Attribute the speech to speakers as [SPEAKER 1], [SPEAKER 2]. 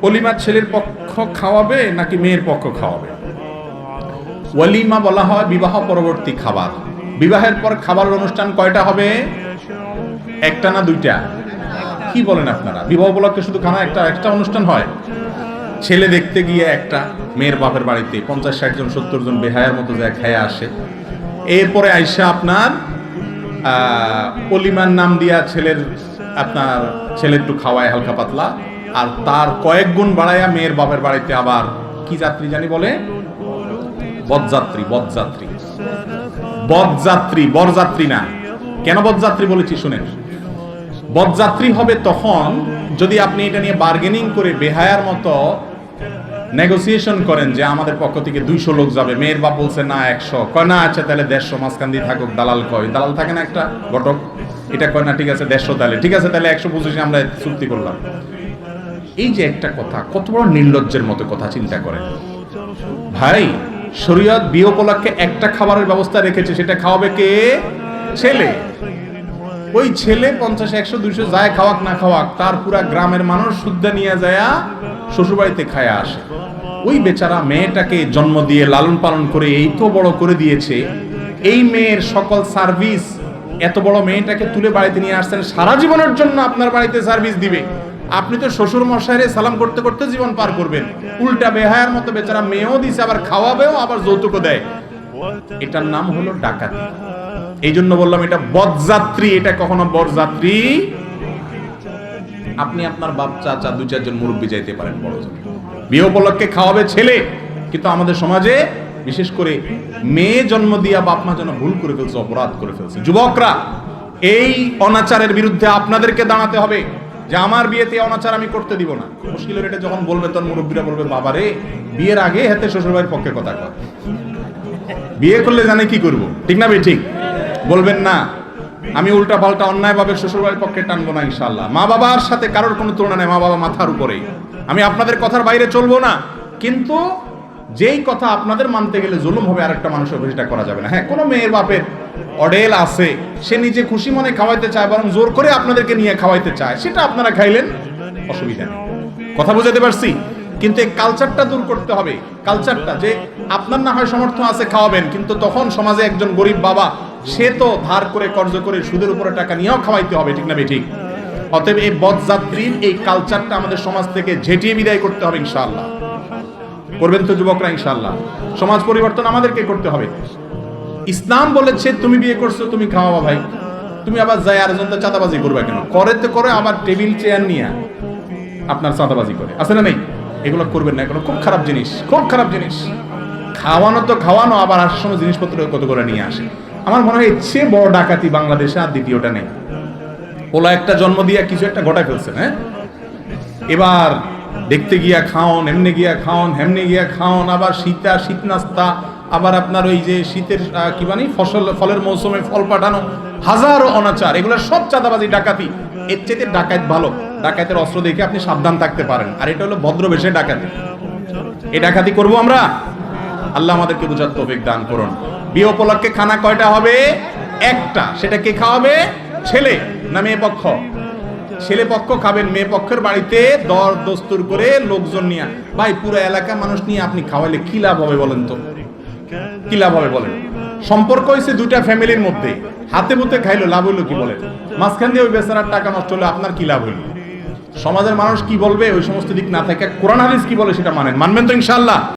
[SPEAKER 1] ওলিমা ছেলের পক্ষ খাওয়াবে নাকি মেয়ের পক্ষ খাওয়াবে? ওলিমা বলা হয় বিবাহ পরবর্তী খাবার। বিবাহের পর খাবারের অনুষ্ঠান কয়টা হবে? একটা না দুইটা? কি বলেন আপনারা? বিবাহ উপলক্ষে শুধু খানা একটা অনুষ্ঠান হয়? ছেলে দেখতে গিয়ে একটা মেয়ের বাপের বাড়িতে 50-60 জন 70 জন বেহায়ার মতো যায় খেয়ে আসে। এরপরে আইসা আপনার অলিমার নাম দিয়া ছেলে একটু খাওয়ায় হালকা পাতলা, আর তার কয়েক গুণ বাড়াইয়া মেয়ের বাপের বাড়িতে আবার কি যাত্রী জানি বলে, বরযাত্রী। বরযাত্রী না। কেন বরযাত্রী বলেছি শুনেন। বরযাত্রী হবে তখন যদি আপনি এটা নিয়ে বার্গেনিং করে বেহায়ার মতো নেগোসিয়েশন করেন যে আমাদের পক্ষ থেকে 200 লোক যাবে, মেয়ের বাপ বলছে না 100, কয় না আচ্ছা তাহলে 150, মাঝখান দিয়ে থাকুক, দালাল কয়, দালাল থাকে না একটা ঘটক, এটা কয় না ঠিক আছে 150, তাহলে ঠিক আছে তাহলে 125 আমরা চুক্তি করলাম। এই যে একটা কথা, কত বড় নির্লজ্জের মতো কথা, চিন্তা করেন ভাই। শরীয়ত বিয়ে উপলক্ষে একটা খাবারের ব্যবস্থা রেখেছে, সেটা খাওয়াবে কে? ছেলে। ওই ছেলে 50, 100, 200 যায় খাওয়াক না খাওয়াক, তার পুরা গ্রামের মানুষ শুদ্ধ নিয়ে যায় শ্বশুরবাড়িতে খায়া আসে। ওই বেচারা মেয়েটাকে জন্ম দিয়ে লালন পালন করে এই তো বড় করে দিয়েছে, এই মেয়ের সকল সার্ভিস, এত বড় মেয়েটাকে তুলে বাড়িতে নিয়ে আসছেন, সারা জীবনের জন্য আপনার বাড়িতে সার্ভিস দিবে। আপনি তো শ্বশুর মশাইরে সালাম করতে করতে জীবন পার করবেন, উল্টা বেহায়ার মতো বেচারা মেয়েও দিছে, আবার খাওয়াবেও, আবার যৌতুকও দেয়। এটার নাম হলো ডাকাতি। এই জন্য বললাম এটা বরযাত্রী, এটা কখনো বরযাত্রী। আপনি আপনার বাপ চাচা 2-4 জন মুরব্বী যাইতে পারেন বড়জন, বিয়ে উপলক্ষে খাওয়াবে ছেলে। কিন্তু আমাদের সমাজে বিশেষ করে মেয়ে জন্ম দিয়া বাপ মা যেন ভুল করে ফেলছে, অপরাধ করে ফেলছে। যুবকরা, এই অনাচারের বিরুদ্ধে আপনাদেরকে দাঁড়াতে হবে যে আমার বিয়েতে অনাচার আমি করতে দিব না। মুশকিলের এটা যখন বলবে তখন মুরব্বীরা বলবে বাবারে বিয়ের আগে হাতে শ্বশুরবাড়ির পক্ষে কথা কয়, বিয়ে করলে জানে কি করব, ঠিক না ভাই? ঠিক বলবেন না। আমি উল্টা পাল্টা অন্যায় ভাবে শ্বশুরবাড়ির পক্ষে টানবো না ইনশাআল্লাহ। মা বাবার সাথে কারোর কোনো তুলনা নেই, মা বাবা মাথার উপরে। আমি আপনাদের কথার বাইরে চলবো না, কিন্তু যেই কথা আপনাদের মানতে গেলে জুলুম হবে আরেকটা মানুষের উপর, সেটা করা যাবে না। হ্যাঁ, কোনো মেয়ের বাপের অডেল আছে, সে নিজে খুশি মনে খাওয়াইতে চায়, বরং জোর করে আপনাদেরকে নিয়ে খাওয়াইতে চায়, সেটা আপনারা খাইলেন, অসুবিধা নেই। কথা বুঝাতে পারছি? কিন্তু এই কালচারটা দূর করতে হবে। কালচারটা যে আপনার না হয় সামর্থ্য আছে খাওয়াবেন, কিন্তু তখন সমাজে একজন গরিব বাবা, সে তো ধার করে কর্জ করে সুদের উপরে টাকা নিয়েও খাওয়াইতে হবে, ঠিক না ভাই? ঠিক। অতএব এই বরযাত্রীর এই কালচারটা আমাদের সমাজ থেকে ঝেঁটিয়ে বিদায় করতে হবে ইনশাআল্লাহ। করবেন তো যুবকরা ইনশাআল্লাহ? সমাজ পরিবর্তন আমাদেরকে করতে হবে। ইসলাম বলেছে তুমি বিয়ে করছো তুমি খাওয়াবা ভাই, তুমি আবার যাই আরেকজন তো চাঁদাবাজি করবে কেন? করে তো করে, আবার টেবিল চেয়ার নিয়ে আপনার চাঁদাবাজি করে, আছে না নেই? এগুলো করবেন না, এগুলো খুব খারাপ জিনিস, খুব খারাপ জিনিস। খাওয়ানো তো খাওয়ানো, আবার আসার সময় জিনিসপত্র কত করে নিয়ে আসে। আমার মনে হয় এর চেয়ে বড় ডাকাতি বাংলাদেশে আর দ্বিতীয়টা নেই। ওলা একটা জন্ম দিয়ে কিছু একটা ঘটায় ফেলছে। হ্যাঁ, এবার দেখতে গিয়া খাওন, এমনি গিয়া খাওন, হেমনি গিয়া খাওন, আবার শীত নাস্তা, আবার আপনার ওই যে শীতের কি বানি ফলের মৌসুমে ফল পাঠানো, হাজারো অনাচার, এগুলো সব চাঁদাবাজি ডাকাতি। এর চেয়ে ডাকাত ভালো, ডাকাতের অস্ত্র দেখে আপনি সাবধান থাকতে পারেন। আর এটা হলো ভদ্রবেশে ডাকাতি। এই ডাকাতি করবো আমরা? আল্লাহ আমাদেরকে বুঝার তৌফিক দান করুন। বিয়ে উপলক্ষে খানা কয়টা হবে? একটা। সেটা কে খাওয়াবে? ছেলে না মেয়ে পক্ষ? ছেলে পক্ষ খাবেন, মেয়ে পক্ষের বাড়িতে দর দস্তুর করে লোকজন নিয়ে, ভাই পুরো এলাকা মানুষ নিয়ে আপনি খাওয়াইলে কি লাভ হবে বলেন তো? কি লাভ হবে বলেন? সম্পর্ক হয়েছে দুইটা ফ্যামিলির মধ্যে, হাতে মুতে খাইলো, লাভ হইলো কি বলেন? মাঝখান দিয়ে ওই বেচারার টাকা নষ্ট হলো, আপনার কি লাভ হইলো? সমাজের মানুষ কি বলবে ওই সমস্ত দিক না থাকে, কোরআন হাদিস কি বলে সেটা মানবেন তো ইনশাআল্লাহ?